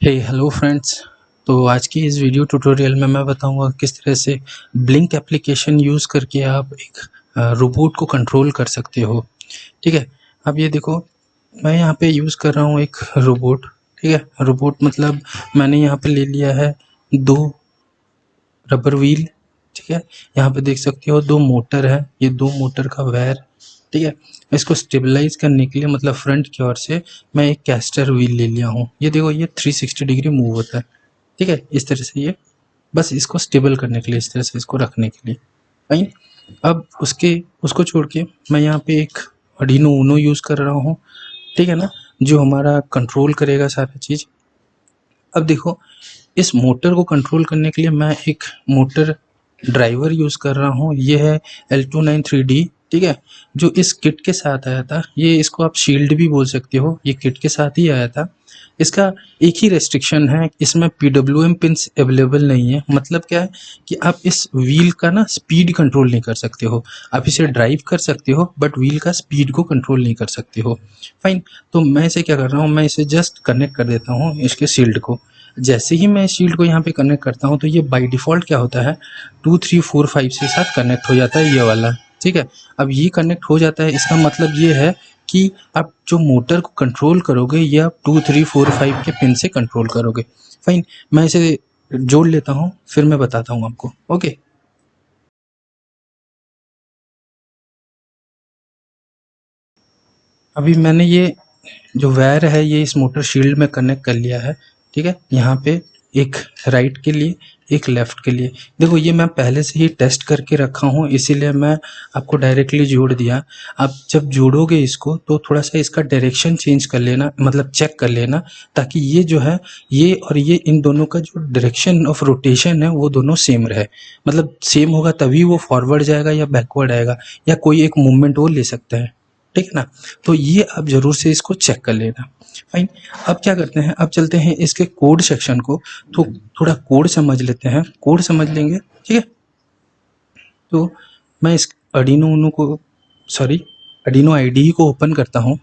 Hello friends. तो आज की इस वीडियो ट्यूटोरियल में मैं बताऊंगा किस तरह से ब्लिंक एप्लीकेशन यूज़ करके आप एक रोबोट को कंट्रोल कर सकते हो। ठीक है, अब ये देखो, मैं यहाँ पे यूज़ कर रहा हूँ एक रोबोट। ठीक है, रोबोट मतलब मैंने यहाँ पे ले लिया है दो रबर व्हील। ठीक है, यहाँ पे देख सकते हो दो मोटर है, ये दो मोटर का वायर। ठीक है, इसको स्टेबलाइज करने के लिए मतलब फ्रंट की ओर से मैं एक कैस्टर व्हील ले लिया हूँ। ये देखो, ये 360 डिग्री मूव होता है। ठीक है, इस तरह से ये बस इसको स्टेबल करने के लिए, इस तरह से इसको रखने के लिए। फाइन। अब उसको छोड़ के मैं यहाँ पे एक आर्डिनो यूनो यूज़ कर रहा हूँ। ठीक है ना, जो हमारा कंट्रोल करेगा सारा चीज़। अब देखो, इस मोटर को कंट्रोल करने के लिए मैं एक मोटर ड्राइवर यूज़ कर रहा हूँ। ये है L293D। ठीक है, जो इस किट के साथ आया था। ये इसको आप शील्ड भी बोल सकते हो, ये किट के साथ ही आया था। इसका एक ही रेस्ट्रिक्शन है, इसमें PWM पिन्स अवेलेबल नहीं है। मतलब क्या है कि आप इस व्हील का ना स्पीड कंट्रोल नहीं कर सकते हो। आप इसे ड्राइव कर सकते हो बट व्हील का स्पीड को कंट्रोल नहीं कर सकते हो। फाइन। तो मैं इसे क्या कर रहा हूँ, मैं इसे जस्ट कनेक्ट कर देता हूँ इसके शील्ड को। जैसे ही मैं शील्ड को यहाँ पे कनेक्ट करता हूँ तो ये बाय डिफ़ॉल्ट क्या होता है, 2 3 4 5 से साथ कनेक्ट हो जाता है ये वाला। ठीक है, अब ये कनेक्ट हो जाता है, इसका मतलब ये है कि आप जो मोटर को कंट्रोल करोगे ये आप 2 3 4 5 के पिन से कंट्रोल करोगे। फाइन, मैं इसे जोड़ लेता हूँ, फिर मैं बताता हूँ आपको। ओके, अभी मैंने ये जो वायर है ये इस मोटर शील्ड में कनेक्ट कर लिया है। ठीक है, यहाँ पे एक राइट के लिए, एक लेफ्ट के लिए। देखो, ये मैं पहले से ही टेस्ट करके रखा हूँ, इसीलिए मैं आपको डायरेक्टली जोड़ दिया। आप जब जोड़ोगे इसको तो थोड़ा सा इसका डायरेक्शन चेंज कर लेना, मतलब चेक कर लेना, ताकि ये जो है, ये और ये इन दोनों का जो डायरेक्शन ऑफ रोटेशन है वो दोनों सेम रहे। मतलब सेम होगा तभी वो फॉरवर्ड जाएगा या बैकवर्ड आएगा, या कोई एक मूवमेंट वो ले सकता है। ठीक है ना, तो ये आप ज़रूर से इसको चेक कर लेना। फाइन। अब क्या करते हैं, अब चलते हैं इसके कोड सेक्शन को। तो थोड़ा कोड समझ लेते हैं, कोड समझ लेंगे। ठीक है, तो मैं इस अर्डिनो उनो को, सॉरी, अर्डिनो IDE को ओपन करता हूँ।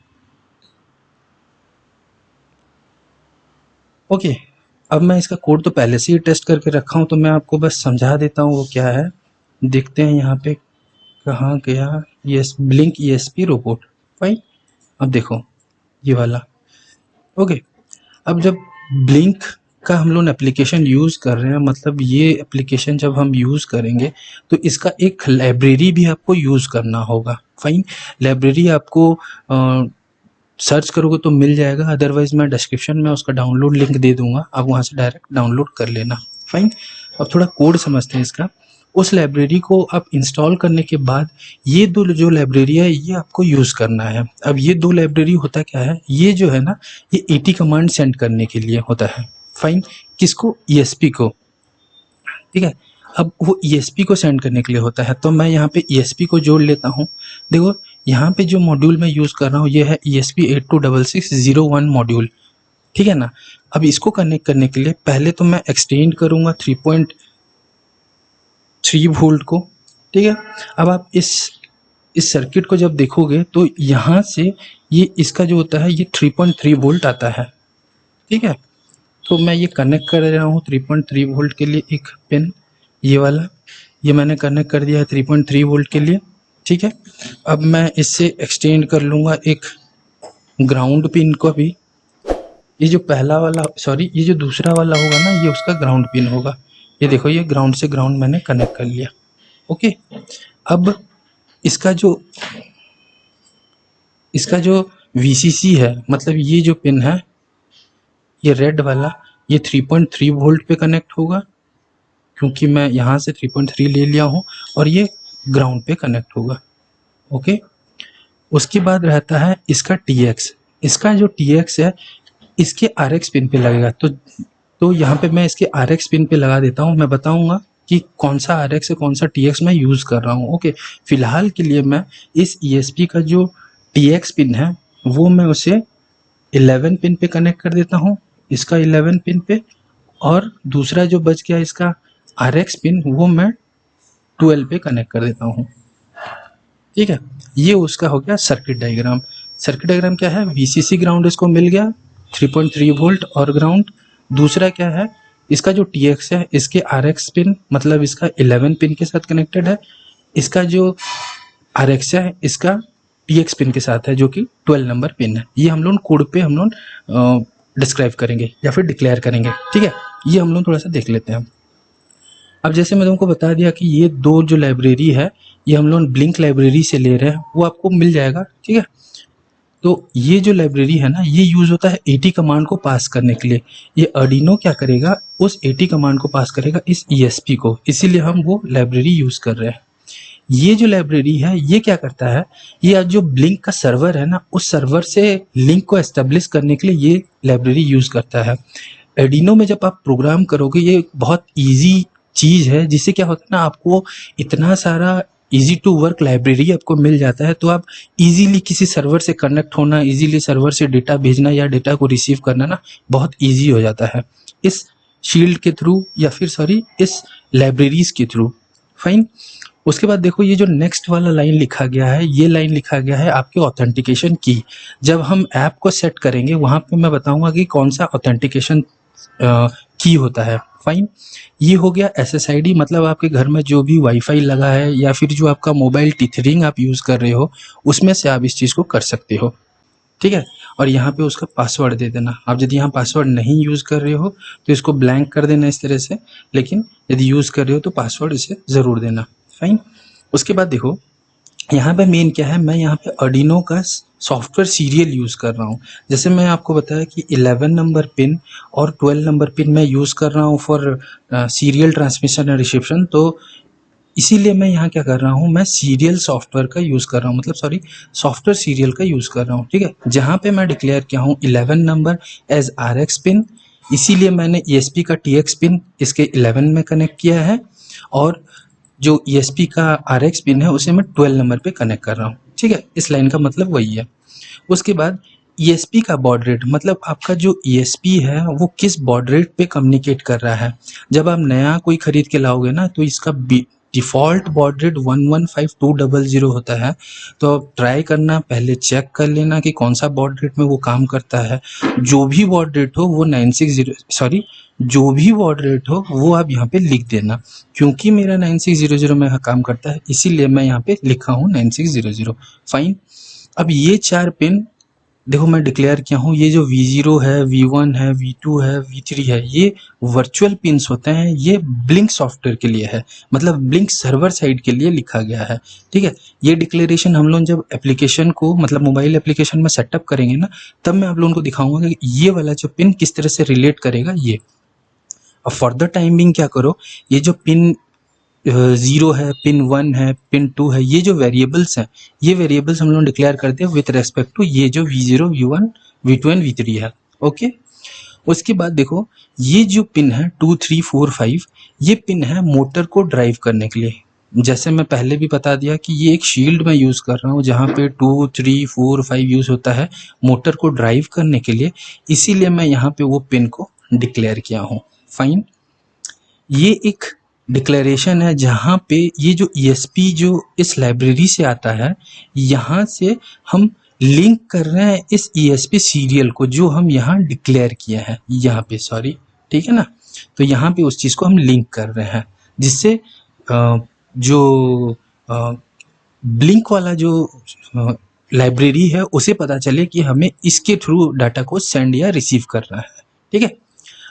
ओके, अब मैं इसका कोड तो पहले से ही टेस्ट करके रखा हूँ, तो मैं आपको बस समझा देता हूँ वो क्या है। देखते हैं यहाँ पे कहाँ गया, yes, blink ESP robot. Fine. अब देखो ये वाला। ओके, अब जब ब्लिंक का हम लोग एप्लीकेशन यूज़ कर रहे हैं, मतलब ये एप्लीकेशन जब हम यूज़ करेंगे तो इसका एक लाइब्रेरी भी आपको यूज़ करना होगा। फाइन, लाइब्रेरी आपको सर्च करोगे तो मिल जाएगा, अदरवाइज मैं डिस्क्रिप्शन में उसका डाउनलोड लिंक दे दूंगा, आप वहाँ से डायरेक्ट डाउनलोड कर लेना। फाइन। अब थोड़ा कोड समझते हैं इसका। उस लाइब्रेरी को आप इंस्टॉल करने के बाद ये दो जो लाइब्रेरी है ये आपको यूज़ करना है। अब ये दो लाइब्रेरी होता क्या है, ये जो है ना, ये AT कमांड सेंड करने के लिए होता है। फाइन, किसको, ESP को। ठीक है, अब वो ESP को सेंड करने के लिए होता है, तो मैं यहाँ पे ESP को जोड़ लेता हूँ। देखो, यहाँ पे जो मॉड्यूल मैं यूज़ कर रहा हूँ ये है ESP826601 मॉड्यूल। ठीक है ना, अब इसको कनेक्ट करने के लिए पहले तो मैं एक्सटेंड करूँगा 3.3 वोल्ट को। ठीक है, अब आप इस सर्किट को जब देखोगे तो यहाँ से ये इसका जो होता है ये 3.3 वोल्ट आता है। ठीक है, तो मैं ये कनेक्ट कर रहा हूँ 3.3 वोल्ट के लिए एक पिन, ये वाला, ये मैंने कनेक्ट कर दिया है 3.3 वोल्ट के लिए। ठीक है, अब मैं इससे एक्सटेंड कर लूँगा एक ग्राउंड पिन को भी। ये जो पहला वाला, सॉरी, ये जो दूसरा वाला होगा ना ये उसका ग्राउंड पिन होगा। ये देखो, ये ग्राउंड से ग्राउंड मैंने कनेक्ट कर लिया। ओके, अब इसका जो इसका जो VCC है, मतलब ये जो पिन है, ये रेड वाला, ये 3.3 वोल्ट पे कनेक्ट होगा, क्योंकि मैं यहाँ से 3.3 ले लिया हूँ, और ये ग्राउंड पे कनेक्ट होगा। ओके, उसके बाद रहता है इसका TX। इसका जो TX है इसके RX पिन पे लगेगा। तो यहाँ पे मैं इसके RX पिन पे लगा देता हूँ। मैं बताऊँगा कि कौन सा RX है कौन सा TX मैं यूज़ कर रहा हूँ। ओके, फिलहाल के लिए मैं इस ESP का जो TX पिन है वो मैं उसे 11 पिन पे कनेक्ट कर देता हूँ, इसका 11 पिन पे, और दूसरा जो बच गया इसका RX पिन वो मैं 12 पे कनेक्ट कर देता हूँ। ठीक है, ये उसका हो गया सर्किट डायग्राम। सर्किट डायग्राम क्या है, VCC ग्राउंड इसको मिल गया, 3.3 वोल्ट और ग्राउंड, दूसरा क्या है, इसका जो TX है इसके RX पिन मतलब इसका 11 पिन के साथ कनेक्टेड है, इसका जो RX है इसका TX पिन के साथ है जो कि 12 नंबर पिन है। ये हम लोग कोड पे हम लोग डिस्क्राइब करेंगे या फिर डिक्लेयर करेंगे, ठीक है। ये हम लोग थोड़ा सा देख लेते हैं। अब जैसे मैं तुमको बता दिया कि ये दो जो लाइब्रेरी है ये हम लोग ब्लिंक लाइब्रेरी से ले रहे हैं, वो आपको मिल जाएगा, ठीक है। तो ये जो लाइब्रेरी है ना ये यूज होता है AT कमांड को पास करने के लिए। ये अर्डिनो क्या करेगा, उस AT कमांड को पास करेगा इस ESP को, इसीलिए हम वो लाइब्रेरी यूज कर रहे हैं। ये जो लाइब्रेरी है ये क्या करता है, ये जो ब्लिंक का सर्वर है ना उस सर्वर से लिंक को एस्टेब्लिश करने के लिए ये लाइब्रेरी यूज करता है। अर्डिनो में जब आप प्रोग्राम करोगे ये बहुत इजी चीज है, जिससे क्या होता है ना आपको इतना सारा इजी टू वर्क लाइब्रेरी आपको मिल जाता है, तो आप इजीली किसी सर्वर से कनेक्ट होना, इजीली सर्वर से डेटा भेजना या डेटा को रिसीव करना ना बहुत इजी हो जाता है इस शील्ड के थ्रू या फिर सॉरी इस लाइब्रेरीज के थ्रू। फाइन। उसके बाद देखो ये जो नेक्स्ट वाला लाइन लिखा गया है ये लाइन लिखा गया है आपके ऑथेंटिकेशन की। जब हम ऐप को सेट करेंगे वहां पे मैं बताऊंगा कि कौन सा ऑथेंटिकेशन की होता है। फाइन। ये हो गया SSID, मतलब आपके घर में जो भी वाईफाई लगा है या फिर जो आपका मोबाइल टीथरिंग आप यूज कर रहे हो उसमें से आप इस चीज को कर सकते हो, ठीक है। और यहाँ पे उसका पासवर्ड दे देना। आप यदि यहाँ पासवर्ड नहीं यूज कर रहे हो तो इसको ब्लैंक कर देना इस तरह से, लेकिन यदि यूज कर रहे हो तो पासवर्ड इसे जरूर देना। फाइन। उसके बाद देखो यहाँ पे मेन क्या है, मैं यहाँ पे अर्डिनो का सॉफ्टवेयर सीरियल यूज कर रहा हूँ। जैसे मैं आपको बताया कि 11 नंबर पिन और 12 नंबर पिन मैं यूज कर रहा हूँ for serial transmission and reception, तो इसीलिए मैं यहाँ क्या कर रहा हूँ, मैं सीरियल सॉफ्टवेयर का यूज कर रहा हूँ, मतलब सॉरी सॉफ्टवेयर सीरियल का यूज कर रहा हूँ, ठीक है। जहाँ पे मैं डिक्लेयर किया हूँ 11 नंबर एज RX पिन, इसीलिए मैंने ESP का TX पिन इसके 11 में कनेक्ट किया है और जो ESP का RX पिन है उसे मैं 12 नंबर पे कनेक्ट कर रहा हूँ, ठीक है। इस लाइन का मतलब वही है। उसके बाद ESP का बॉड रेट, मतलब आपका जो ESP है वो किस बॉड रेट पे कम्युनिकेट कर रहा है। जब आप नया कोई खरीद के लाओगे ना तो इसका डिफॉल्ट बॉड रेट 115200 होता है, तो आप ट्राई करना, पहले चेक कर लेना कि कौन सा बॉड रेट में वो काम करता है। जो भी बॉड रेट हो वो 960 सॉरी जो भी बॉड रेट हो वो आप यहाँ पे लिख देना, क्योंकि मेरा 9600 में काम करता है इसीलिए मैं यहाँ पे लिखा हूँ 9600। फाइन। अब ये चार पिन देखो मैं डिक्लेयर किया हूँ, ये जो V0 है, V1 है, V2 है, V3 है, ये वर्चुअल पिन्स होते हैं, ये ब्लिंक सॉफ्टवेयर के लिए है, मतलब ब्लिंक सर्वर साइड के लिए लिखा गया है, ठीक है। ये डिक्लेरेशन हम लोग जब एप्लीकेशन को मतलब मोबाइल एप्लीकेशन में सेटअप करेंगे ना तब मैं आप लोगों को दिखाऊंगा कि ये वाला जो पिन किस तरह से रिलेट करेगा ये। अब फॉर द टाइम बिंग क्या करो, ये जो पिन 0 है, पिन 1 है, पिन 2 है, ये जो वेरिएबल्स हैं ये वेरिएबल्स हम लोग डिक्लेयर करते हैं विथ रेस्पेक्ट टू ये जो V0, V1, V2 and V3 है, ओके। उसके बाद देखो ये जो पिन है 2, 3, 4, 5 ये पिन है मोटर को ड्राइव करने के लिए। जैसे मैं पहले भी बता दिया कि ये एक शील्ड में यूज कर रहा हूँ जहाँ पे 2, 3, 4, 5 यूज होता है मोटर को ड्राइव करने के लिए, इसीलिए मैं यहाँ पे वो पिन को डिक्लेयर किया हूँ। फाइन। ये एक डिक्लेरेशन है जहाँ पे ये जो ESP जो इस लाइब्रेरी से आता है यहाँ से हम लिंक कर रहे हैं इस ESP सीरियल को जो हम यहाँ डिक्लेयर किया है यहाँ पे, सॉरी, ठीक है ना। तो यहाँ पे उस चीज को हम लिंक कर रहे हैं जिससे जो ब्लिंक वाला जो लाइब्रेरी है उसे पता चले कि हमें इसके थ्रू डाटा को सेंड या रिसीव करना है, ठीक है।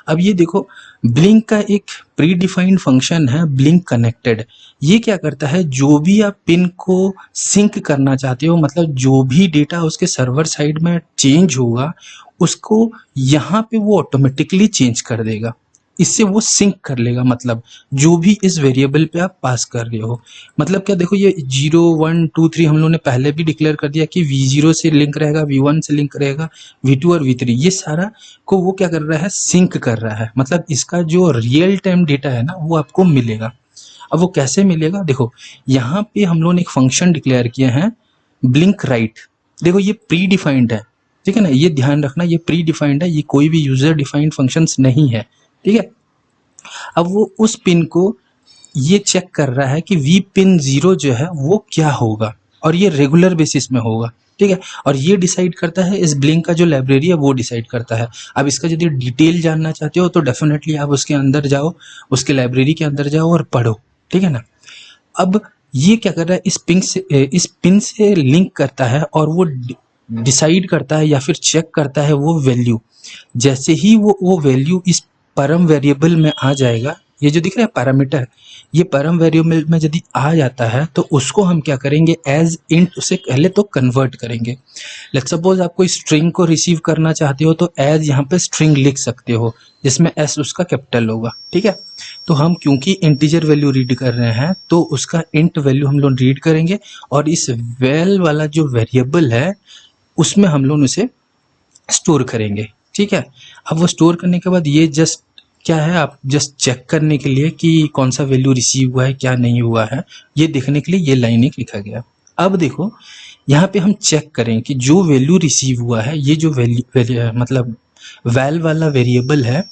अब ये देखो ब्लिंक का एक प्री डिफाइंड फंक्शन है ब्लिंक कनेक्टेड। ये क्या करता है, जो भी आप पिन को सिंक करना चाहते हो, मतलब जो भी डेटा उसके सर्वर साइड में चेंज होगा उसको यहाँ पे वो ऑटोमेटिकली चेंज कर देगा, इससे वो सिंक कर लेगा, मतलब जो भी इस वेरिएबल पे आप पास कर रहे हो। मतलब क्या, देखो ये 0, 1, 2, 3 हम लोगों ने पहले भी डिक्लेयर कर दिया कि V0 से लिंक रहेगा, V1 से लिंक रहेगा, V2 और V3 ये सारा को वो क्या कर रहा है, सिंक कर रहा है, मतलब इसका जो रियल टाइम डेटा है ना वो आपको मिलेगा। अब वो कैसे मिलेगा, देखो यहाँ पे हम लोगों ने एक फंक्शन डिक्लेयर किया है ब्लिंक राइट। देखो ये प्री डिफाइंड है, ठीक है ना, ये ध्यान रखना, ये प्री डिफाइंड है, ये कोई भी यूजर डिफाइंड फंक्शंस नहीं है, ठीक है। अब वो उस पिन को ये चेक कर रहा है कि V पिन 0 जो है वो क्या होगा, और ये रेगुलर बेसिस में होगा, ठीक है। और ये डिसाइड करता है, इस ब्लिंक का जो लाइब्रेरी है वो डिसाइड करता है। अब इसका यदि डिटेल जानना चाहते हो तो डेफिनेटली आप उसके अंदर जाओ, उसके लाइब्रेरी के अंदर जाओ और पढ़ो, ठीक है ना। अब ये क्या कर रहा है, इस पिन से लिंक करता है और वो डिसाइड करता है या फिर चेक करता है वो वैल्यू। जैसे ही वो वैल्यू इस परम वेरिएबल में आ जाएगा, ये जो दिख रहा है पैरामीटर, ये परम वेरिएबल में यदि आ जाता है तो उसको हम क्या करेंगे, एज इंट उसे पहले तो कन्वर्ट करेंगे। लेट्स सपोज आप कोई स्ट्रिंग को रिसीव करना चाहते हो तो एज यहाँ पे स्ट्रिंग लिख सकते हो, जिसमें एस उसका कैपिटल होगा, ठीक है। तो हम क्योंकि इंटीजर वैल्यू रीड कर रहे हैं तो उसका इंट वैल्यू हम लोग रीड करेंगे और इस वेल वाला जो वेरिएबल है उसमें हम लोग उसे स्टोर करेंगे, ठीक है। अब वो स्टोर करने के बाद ये जस्ट क्या है, आप जस्ट चेक करने के लिए कि कौन सा वैल्यू रिसीव हुआ है क्या नहीं हुआ है, ये देखने के लिए ये लाइन एक लिखा गया। अब देखो यहाँ पे हम चेक करें कि जो वैल्यू रिसीव हुआ है, ये जो वैल्यू मतलब वैल वाला वेरिएबल है,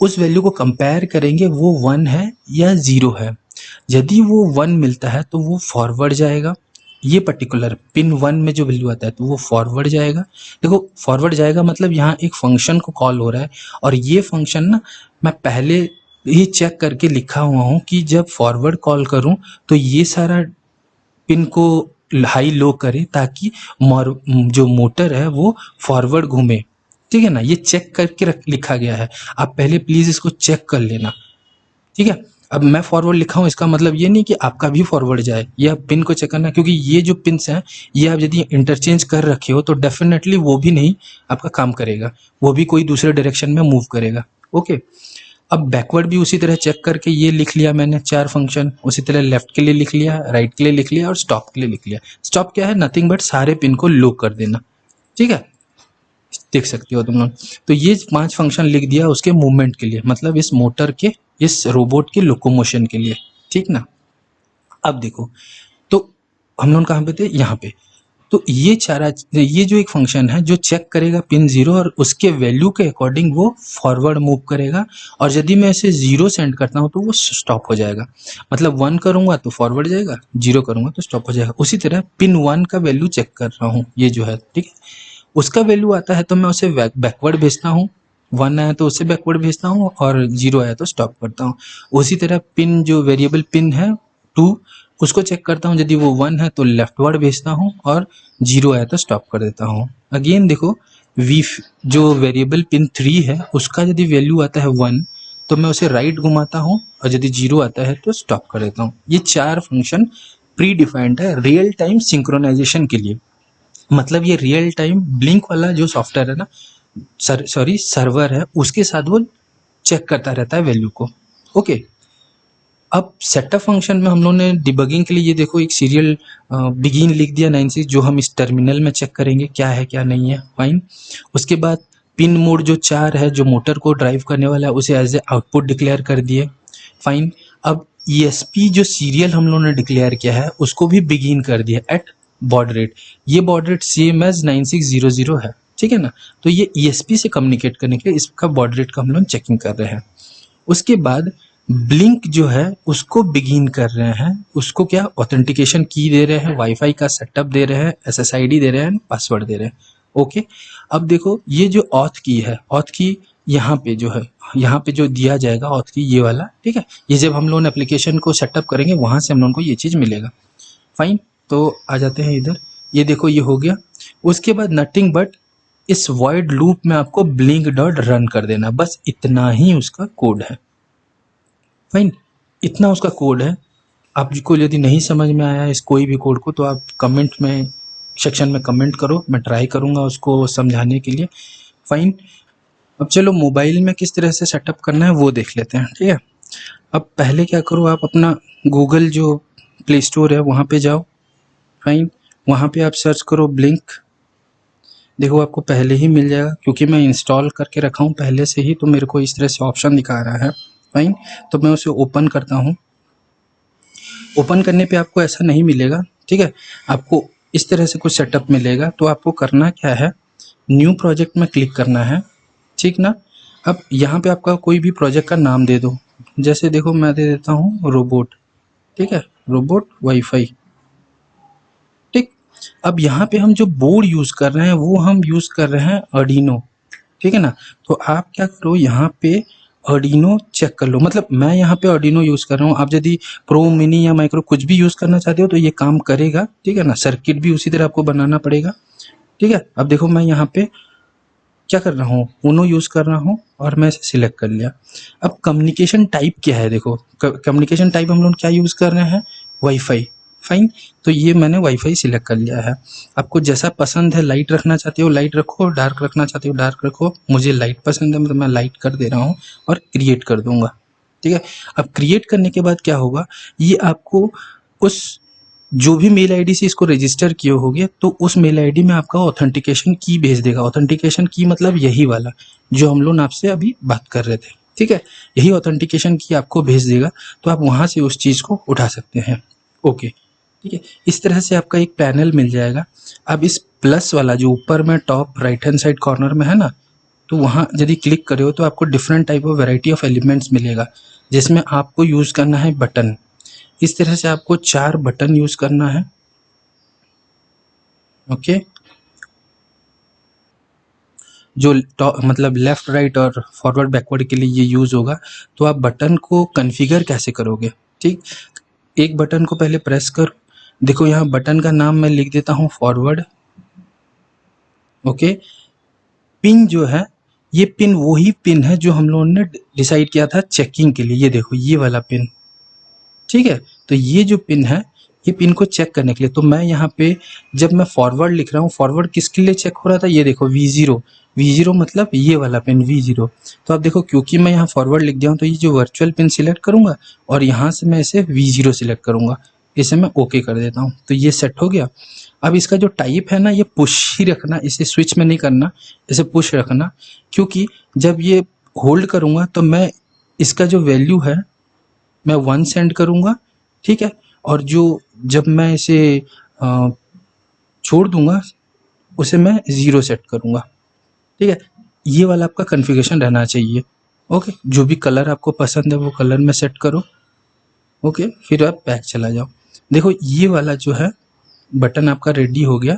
उस वैल्यू को कंपेयर करेंगे वो 1 है या 0 है। यदि वो 1 मिलता है तो वो फॉरवर्ड जाएगा, ये पर्टिकुलर पिन 1 में जो वैल्यू आता है तो वो फॉरवर्ड जाएगा। देखो फॉरवर्ड जाएगा मतलब यहाँ एक फंक्शन को कॉल हो रहा है और ये फंक्शन ना मैं पहले ही चेक करके लिखा हुआ हूँ कि जब फॉरवर्ड कॉल करूँ तो ये सारा पिन को हाई लो करे ताकि जो मोटर है वो फॉरवर्ड घूमे, ठीक है ना। ये चेक करके लिखा गया है, आप पहले प्लीज इसको चेक कर लेना, ठीक है। अब मैं फॉरवर्ड लिखा हूँ इसका मतलब ये नहीं कि आपका भी फॉरवर्ड जाए, ये आप पिन को चेक करना, क्योंकि ये जो पिन्स हैं ये आप यदि इंटरचेंज कर रखे हो तो डेफिनेटली वो भी नहीं आपका काम करेगा, वो भी कोई दूसरे डायरेक्शन में मूव करेगा, ओके। अब बैकवर्ड भी उसी तरह चेक करके ये लिख लिया मैंने 4 फंक्शन, उसी तरह लेफ्ट के लिए लिख लिया, राइट के लिए लिख लिया और स्टॉप के लिए लिख लिया। स्टॉप क्या है, नथिंग बट सारे पिन को लो कर देना, ठीक है, देख सकते हो तुम लोग। तो ये 5 फंक्शन लिख दिया उसके मूवमेंट के लिए, मतलब इस मोटर के, इस रोबोट के लोकोमोशन के लिए, ठीक ना। अब देखो तो हम लोग कहाँ पे थे, यहाँ पे। तो ये जो एक फंक्शन है जो चेक करेगा पिन 0 और उसके वैल्यू के अकॉर्डिंग वो फॉरवर्ड मूव करेगा, और यदि मैं इसे 0 सेंड करता हूँ तो वो स्टॉप हो जाएगा। मतलब 1 करूंगा तो फॉरवर्ड जाएगा, 0 करूंगा तो स्टॉप हो जाएगा। उसी तरह पिन 1 का वैल्यू चेक कर रहा हूँ, ये जो है, ठीक है, उसका वैल्यू आता है तो मैं उसे बैकवर्ड भेजता हूँ, 1 आया तो उसे बैकवर्ड भेजता हूँ और 0 आया तो स्टॉप करता हूँ। उसी तरह पिन जो वेरिएबल पिन है 2, उसको चेक करता हूँ, यदि वो 1 है तो लेफ्टवर्ड भेजता हूँ और 0 आया तो स्टॉप कर देता हूँ। अगेन देखो वी जो वेरिएबल पिन 3 है उसका यदि वैल्यू आता है 1 तो मैं उसे राइट घुमाता हूँ और यदि 0 आता है तो स्टॉप कर देता हूँ। ये 4 फंक्शन प्री डिफाइंड है रियल टाइम सिंक्रोनाइजेशन के लिए। मतलब ये रियल टाइम ब्लिंक वाला जो सॉफ्टवेयर है ना, सर्वर है, उसके साथ वो चेक करता रहता है वैल्यू को, ओके। अब सेटअप फंक्शन में हम लोगों ने डिबगिंग के लिए ये देखो एक सीरियल बिगिन लिख दिया 96, जो हम इस टर्मिनल में चेक करेंगे क्या है क्या नहीं है, फाइन। उसके बाद पिन मोड जो 4 है जो मोटर को ड्राइव करने वाला है उसे एज ए आउटपुट डिक्लेयर कर दिए, फाइन। अब ESP जो सीरियल हम लोगों ने डिक्लेयर किया है उसको भी बिगिन कर दिया एट बॉड रेट, ये बॉड रेट सेम एज 9600 है, ठीक है ना। तो ये ESP से कम्युनिकेट करने के लिए इसका बॉड रेट का हम लोग चेकिंग कर रहे हैं। उसके बाद ब्लिंक जो है उसको बिगिन कर रहे हैं, उसको क्या ऑथेंटिकेशन की दे रहे हैं, वाईफाई का सेटअप दे रहे हैं, SSID दे रहे हैं, पासवर्ड दे रहे हैं, ओके। अब देखो ये जो ऑथ की है, ऑथ की यहाँ पे जो है, यहाँ पे जो दिया जाएगा ऑथ की ये वाला, ठीक है, ये जब हम लोग एप्लीकेशन को सेटअप करेंगे वहां से हम लोगों को ये चीज मिलेगा, फाइन। तो आ जाते हैं इधर, ये देखो ये हो गया। उसके बाद नथिंग बट इस वॉइड लूप में आपको ब्लिंक डॉट रन कर देना, बस इतना ही उसका कोड है, फाइन, इतना उसका कोड है। आपको यदि नहीं समझ में आया इस कोई भी कोड को तो आप कमेंट में सेक्शन में कमेंट करो, मैं ट्राई करूंगा उसको समझाने के लिए, फाइन। अब चलो मोबाइल में किस तरह से सेटअप करना है वो देख लेते हैं, ठीक है। अब पहले क्या करो, आप अपना गूगल जो प्ले स्टोर है वहाँ पे जाओ, फाइन, वहाँ पे आप सर्च करो ब्लिंक, देखो आपको पहले ही मिल जाएगा क्योंकि मैं इंस्टॉल करके रखा हूँ पहले से ही, तो मेरे को इस तरह से ऑप्शन दिखा रहा है, फाइन। तो मैं उसे ओपन करता हूँ। ओपन करने पे आपको ऐसा नहीं मिलेगा, ठीक है, आपको इस तरह से कुछ सेटअप मिलेगा। तो आपको करना क्या है, न्यू प्रोजेक्ट में क्लिक करना है, ठीक ना। अब यहाँ पे आपका कोई भी प्रोजेक्ट का नाम दे दो, जैसे देखो मैं दे देता हूँ रोबोट, ठीक है, रोबोट वाईफाई, ठीक। अब यहाँ पे हम जो बोर्ड यूज़ कर रहे हैं वो हम यूज़ कर रहे हैं आर्डिनो, ठीक है ना। तो आप क्या करो, यहाँ पे आर्डिनो चेक कर लो, मतलब मैं यहाँ पे आर्डिनो यूज़ कर रहा हूँ। आप यदि प्रो मिनी या माइक्रो कुछ भी यूज़ करना चाहते हो तो ये काम करेगा, ठीक है ना। सर्किट भी उसी तरह आपको बनाना पड़ेगा, ठीक है। अब देखो मैं यहाँ पे क्या कर रहा हूँ, उनो यूज़ कर रहा हूँ और मैं इसे सिलेक्ट कर लिया। अब कम्युनिकेशन टाइप क्या है, देखो कम्युनिकेशन टाइप हम लोग क्या यूज़ कर रहे हैं, वाईफाई। फाइन, तो ये मैंने वाईफाई सिलेक्ट कर लिया है। आपको जैसा पसंद है, लाइट रखना चाहते हो लाइट रखो, डार्क रखना चाहते हो डार्क रखो। मुझे लाइट पसंद है, मतलब मैं लाइट कर दे रहा हूँ और क्रिएट कर दूंगा, ठीक है। अब क्रिएट करने के बाद क्या होगा, ये आपको उस जो भी मेल आईडी से इसको रजिस्टर किए होगे तो उस मेल आईडी में आपका ऑथेंटिकेशन की भेज देगा। ऑथेंटिकेशन की मतलब यही वाला जो हम लोग आपसे अभी बात कर रहे थे, ठीक है। यही ऑथेंटिकेशन की आपको भेज देगा, तो आप वहाँ से उस चीज़ को उठा सकते हैं। ओके, ठीक है। इस तरह से आपका एक पैनल मिल जाएगा। अब इस प्लस वाला जो ऊपर में top right hand side corner में है ना, तो वहाँ यदि क्लिक करे हो तो आपको different type of variety of elements मिलेगा, जिसमें आपको यूज़ करना है बटन। इस तरह से आपको 4 बटन यूज़ करना है। ओके, जो मतलब लेफ्ट राइट और फॉरवर्ड बैकवर्ड के लिए ये यूज़ होगा। तो आप बटन को कॉन्फ़िगर कैसे करोगे, ठीक। एक बटन को पहले प्रेस करो, देखो यहाँ बटन का नाम मैं लिख देता हूँ फॉरवर्ड। ओके, पिन जो है, ये पिन वही पिन है जो हम लोगों ने डिसाइड किया था चेकिंग के लिए। ये देखो ये वाला पिन, ठीक है। तो ये जो पिन है, ये पिन को चेक करने के लिए, तो मैं यहाँ पे जब मैं फॉरवर्ड लिख रहा हूँ, फॉरवर्ड किसके लिए चेक हो रहा था, ये देखो V0। V0 मतलब ये वाला पिन V0। तो आप देखो क्योंकि मैं यहाँ फॉरवर्ड लिख दिया हूँ तो ये जो वर्चुअल पिन सिलेक्ट करूंगा और यहाँ से मैं इसे V0 सिलेक्ट करूंगा। इसे मैं ओके कर देता हूँ, तो ये सेट हो गया। अब इसका जो टाइप है ना, ये पुश ही रखना, इसे स्विच में नहीं करना, इसे पुश रखना। क्योंकि जब ये होल्ड करूंगा तो मैं इसका जो वैल्यू है मैं 1 सेंड करूंगा, ठीक है। और जो जब मैं इसे अ, छोड़ दूंगा उसे मैं 0 सेट करूंगा, ठीक है। ये वाला आपका कॉन्फ़िगरेशन रहना चाहिए। ओके, जो भी कलर आपको पसंद है वो कलर में सेट करो। ओके, फिर आप बैक चला जाओ। देखो ये वाला जो है बटन आपका रेडी हो गया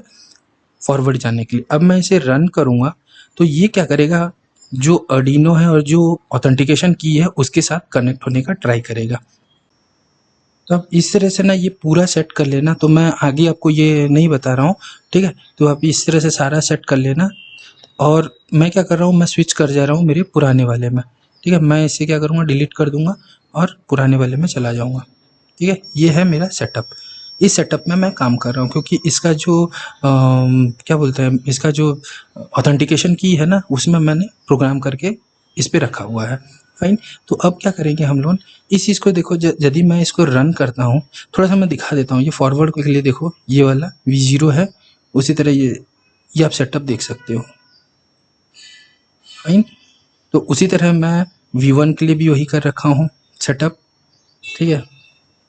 फॉरवर्ड जाने के लिए। अब मैं इसे रन करूंगा तो ये क्या करेगा, जो आर्डिनो है और जो ऑथेंटिकेशन की है उसके साथ कनेक्ट होने का ट्राई करेगा। तो आप इस तरह से ना ये पूरा सेट कर लेना, तो मैं आगे आपको ये नहीं बता रहा हूँ, ठीक है। तो आप इस तरह से सारा सेट कर लेना। और मैं क्या कर रहा हूँ, मैं स्विच कर जा रहा हूँ मेरे पुराने वाले में, ठीक है। मैं इसे क्या करूँगा, डिलीट कर दूंगा और पुराने वाले में चला जाऊँगा, ठीक है। ये है मेरा सेटअप। इस सेटअप में मैं काम कर रहा हूँ क्योंकि इसका जो क्या बोलते हैं, इसका जो ऑथेंटिकेशन की है ना, उसमें मैंने प्रोग्राम करके इस पे रखा हुआ है। फाइन, तो अब क्या करेंगे हम लोग, इस चीज़ को देखो, यदि मैं इसको रन करता हूँ, थोड़ा सा मैं दिखा देता हूँ। ये फॉरवर्ड के लिए देखो ये वाला V0 है, उसी तरह ये आप सेटअप देख सकते हो। फाइन, तो उसी तरह मैं V1 के लिए भी वही कर रखा हूँ सेटअप, ठीक है।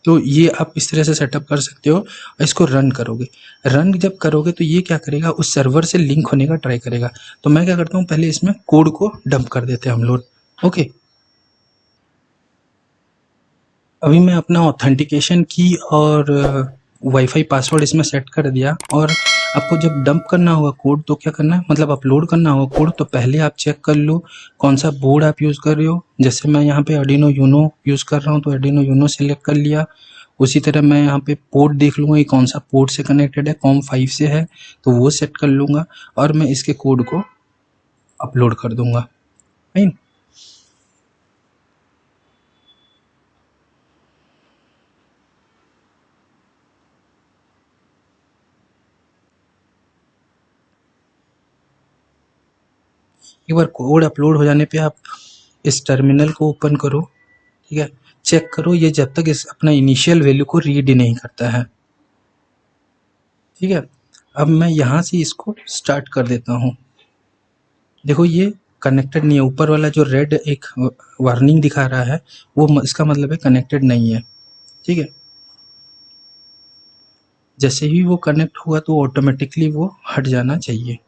तो ये आप इस तरह से सेटअप कर सकते हो और इसको रन करोगे। रन जब करोगे तो ये क्या करेगा, उस सर्वर से लिंक होने का ट्राई करेगा। तो मैं क्या करता हूँ, पहले इसमें कोड को डंप कर देते हैं हम लोग। ओके, अभी मैं अपना ऑथेंटिकेशन की और वाईफाई पासवर्ड इसमें सेट कर दिया। और आपको जब डंप करना होगा कोड तो क्या करना है, मतलब अपलोड करना होगा कोड, तो पहले आप चेक कर लो कौन सा बोर्ड आप यूज़ कर रहे हो। जैसे मैं यहाँ पे आर्डिनो यूनो यूज़ कर रहा हूँ तो आर्डिनो यूनो सिलेक्ट कर लिया। उसी तरह मैं यहाँ पे पोर्ट देख लूँगा कि कौन सा पोर्ट से कनेक्टेड है, कॉम 5 से है तो वो सेट कर लूँगा और मैं इसके कोड को अपलोड कर दूँगा। फाइन, एक बार कोड अपलोड हो जाने पे आप इस टर्मिनल को ओपन करो, ठीक है। चेक करो ये जब तक इस अपना इनिशियल वैल्यू को रीड नहीं करता है, ठीक है। अब मैं यहाँ से इसको स्टार्ट कर देता हूँ। देखो ये कनेक्टेड नहीं है, ऊपर वाला जो रेड एक वार्निंग दिखा रहा है वो इसका मतलब है कनेक्टेड नहीं है, ठीक है। जैसे ही वो कनेक्ट हुआ तो ऑटोमेटिकली वो हट जाना चाहिए।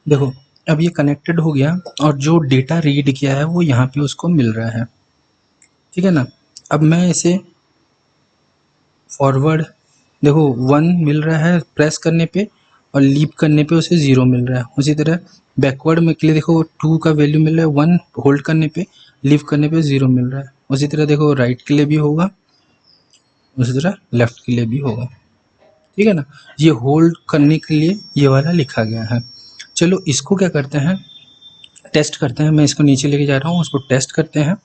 देखो अब ये कनेक्टेड हो गया और जो डेटा रीड किया है वो यहाँ पे उसको मिल रहा है, ठीक है ना। अब मैं इसे फॉरवर्ड, देखो 1 मिल रहा है प्रेस करने पे और लीप करने पे उसे 0 मिल रहा है। उसी तरह बैकवर्ड में के लिए देखो 2 का वैल्यू मिल रहा है, 1 होल्ड करने पे, लीव करने पे 0 मिल रहा है। उसी तरह देखो राइट के लिए भी होगा, उसी तरह लेफ्ट के लिए भी होगा, ठीक है ना। ये होल्ड करने के लिए ये वाला लिखा गया है। चलो इसको क्या करते हैं, टेस्ट करते हैं। मैं इसको नीचे लेके जा रहा हूँ, उसको टेस्ट करते हैं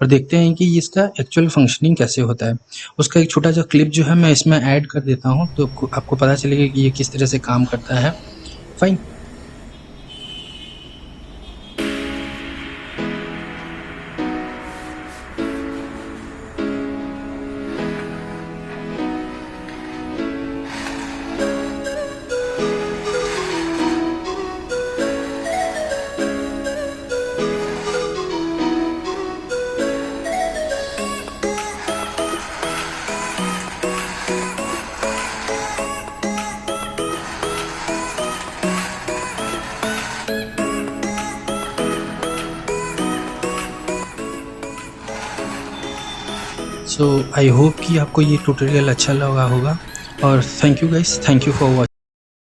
और देखते हैं कि इसका एक्चुअल फंक्शनिंग कैसे होता है। उसका एक छोटा सा क्लिप जो है मैं इसमें ऐड कर देता हूँ, तो आपको पता चलेगा कि ये किस तरह से काम करता है। फाइन। सो आई होप कि आपको ये ट्यूटोरियल अच्छा लगा होगा और thank you guys, thank you for watching.